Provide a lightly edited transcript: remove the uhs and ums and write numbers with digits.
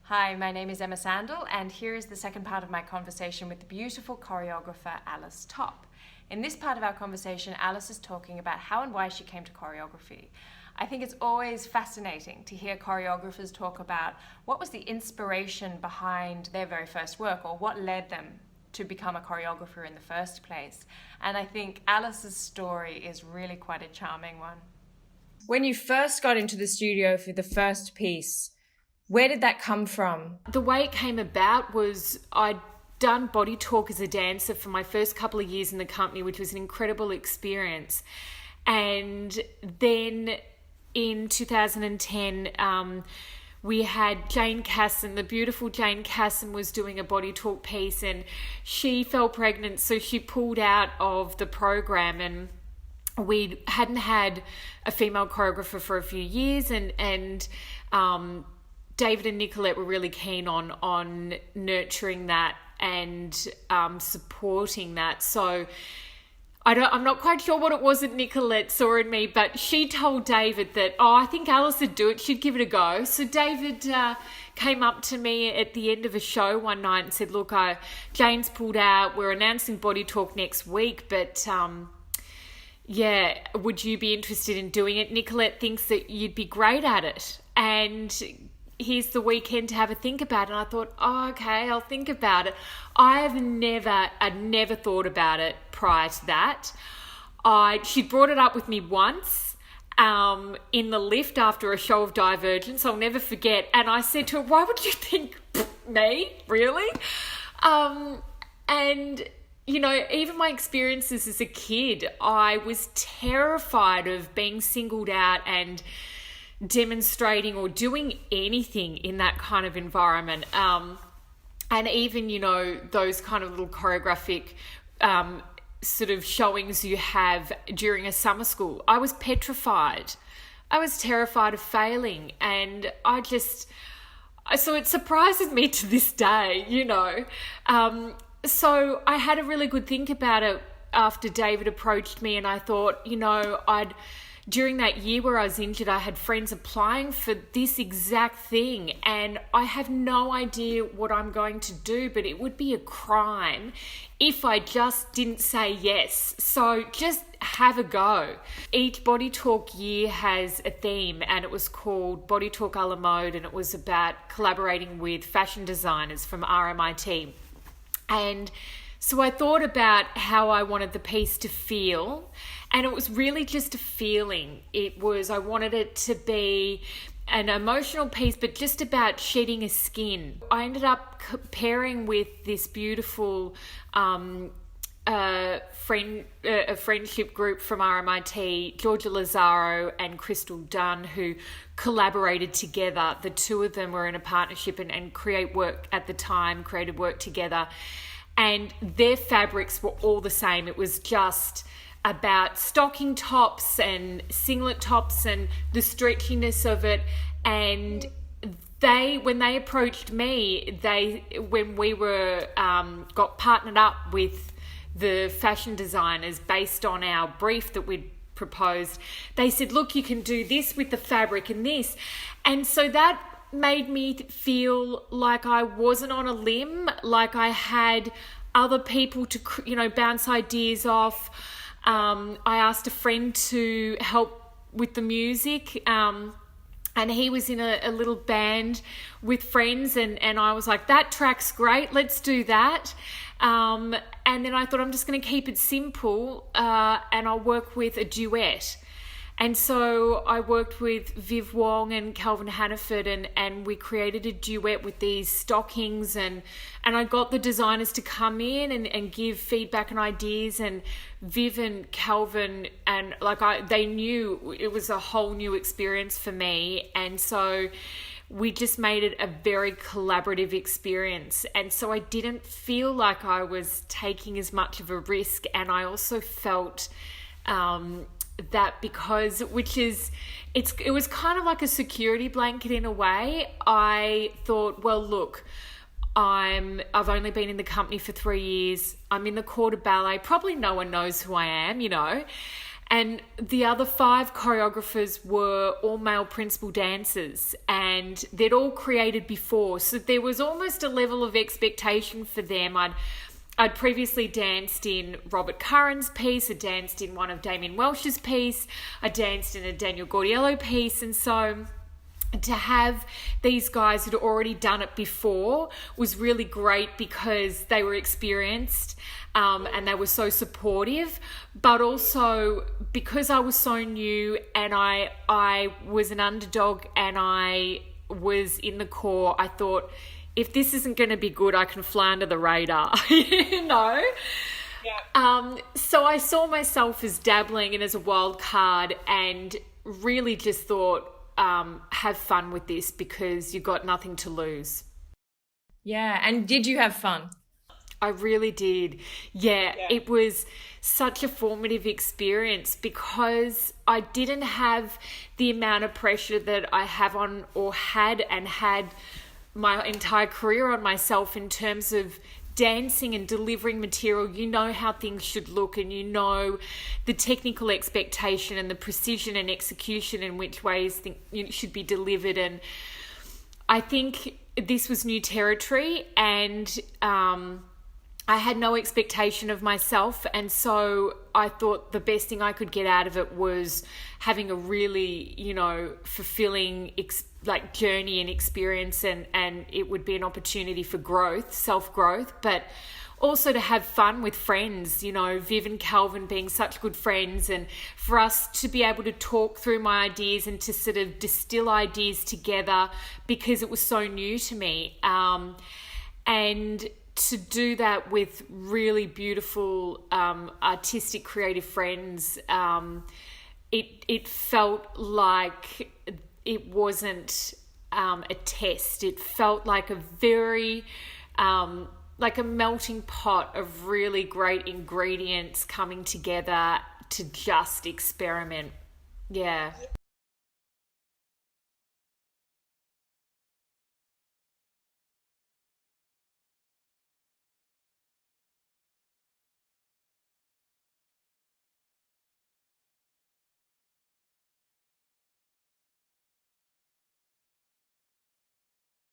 Hi, my name is Emma Sandel, and here is the second part of my conversation with the beautiful choreographer Alice Topp. In this part of our conversation, Alice is talking about how and why she came to choreography. I think it's always fascinating to hear choreographers talk about what was the inspiration behind their very first work, or what led them to become a choreographer in the first place. And I think Alice's story is really quite a charming one. When you first got into the studio for the first piece, where did that come from? The way it came about was I'd done Bodytorque as a dancer for my first couple of years in the company, which was an incredible experience. And then in 2010, we had Jane Casson, the beautiful Jane Casson was doing a Bodytorque piece, and she fell pregnant, so she pulled out of the program, and we hadn't had a female choreographer for a few years, and David and Nicolette were really keen on nurturing that and supporting that. So I'm not quite sure what it was that Nicolette saw in me, but she told David that, I think Alice would do it. She'd give it a go. So David came up to me at the end of a show one night and said, look, Jane's pulled out. We're announcing Bodytorque next week, but would you be interested in doing it? Nicolette thinks that you'd be great at it. And here's the weekend to have a think about it. And I thought, okay, I'll think about it. I'd never thought about it prior to that. She brought it up with me once in the lift after a show of Divergence. I'll never forget. And I said to her, why would you think me? Really? And, you know, even my experiences as a kid, I was terrified of being singled out and demonstrating or doing anything in that kind of environment. And even, you know, those kind of little choreographic sort of showings you have during a summer school, I was petrified. I was terrified of failing, and so it surprises me to this day, you know. So I had a really good think about it after David approached me, and I thought, you know, during that year where I was injured, I had friends applying for this exact thing, and I have no idea what I'm going to do, but it would be a crime if I just didn't say yes. So just have a go. Each Bodytorque year has a theme, and it was called Bodytorque à la mode, and it was about collaborating with fashion designers from RMIT. And so I thought about how I wanted the piece to feel, and it was really just a feeling. I wanted it to be an emotional piece, but just about shedding a skin. I ended up pairing with this beautiful friendship group from RMIT, Georgia Lazaro and Crystal Dunn, who collaborated together. The two of them were in a partnership and created work together. And their fabrics were all the same. It was just about stocking tops and singlet tops and the stretchiness of it. And when they approached me, when we were got partnered up with the fashion designers based on our brief that we'd proposed, they said, look, you can do this with the fabric and this. And so that made me feel like I wasn't on a limb, like I had other people to, you know, bounce ideas off. I asked a friend to help with the music, and he was in a little band with friends, and I was like, that track's great, let's do that. And then I thought, I'm just going to keep it simple, and I'll work with a duet. And so I worked with Viv Wong and Calvin Hannaford, and we created a duet with these stockings, and I got the designers to come in and give feedback and ideas, and Viv and Calvin, and they knew it was a whole new experience for me, and so we just made it a very collaborative experience. And so I didn't feel like I was taking as much of a risk, and I also felt that because it was kind of like a security blanket in a way. I thought, well, look, I've only been in the company for 3 years. I'm in the corps de ballet. Probably no one knows who I am, you know. And the other 5 choreographers were all male principal dancers, and they'd all created before. So there was almost a level of expectation for them. I'd previously danced in Robert Curran's piece, I danced in one of Damien Welsh's piece, I danced in a Daniel Gordiello piece, and so to have these guys who'd already done it before was really great because they were experienced and they were so supportive, but also because I was so new and I was an underdog and I was in the core, I thought, if this isn't going to be good, I can fly under the radar, you know? Yeah. So I saw myself as dabbling and as a wild card and really just thought, have fun with this because you've got nothing to lose. Yeah, and did you have fun? I really did. Yeah, it was such a formative experience because I didn't have the amount of pressure that I have on or had my entire career on myself in terms of dancing and delivering material. You know how things should look and you know the technical expectation and the precision and execution in which ways things should be delivered. And I think this was new territory and I had no expectation of myself, and so I thought the best thing I could get out of it was having a really, fulfilling journey and experience, and it would be an opportunity for growth, self-growth, but also to have fun with friends, Viv and Calvin being such good friends, and for us to be able to talk through my ideas and to sort of distill ideas together because it was so new to me. And to do that with really beautiful, artistic, creative friends, it felt like it wasn't a test. It felt like a very, like a melting pot of really great ingredients coming together to just experiment. Yeah.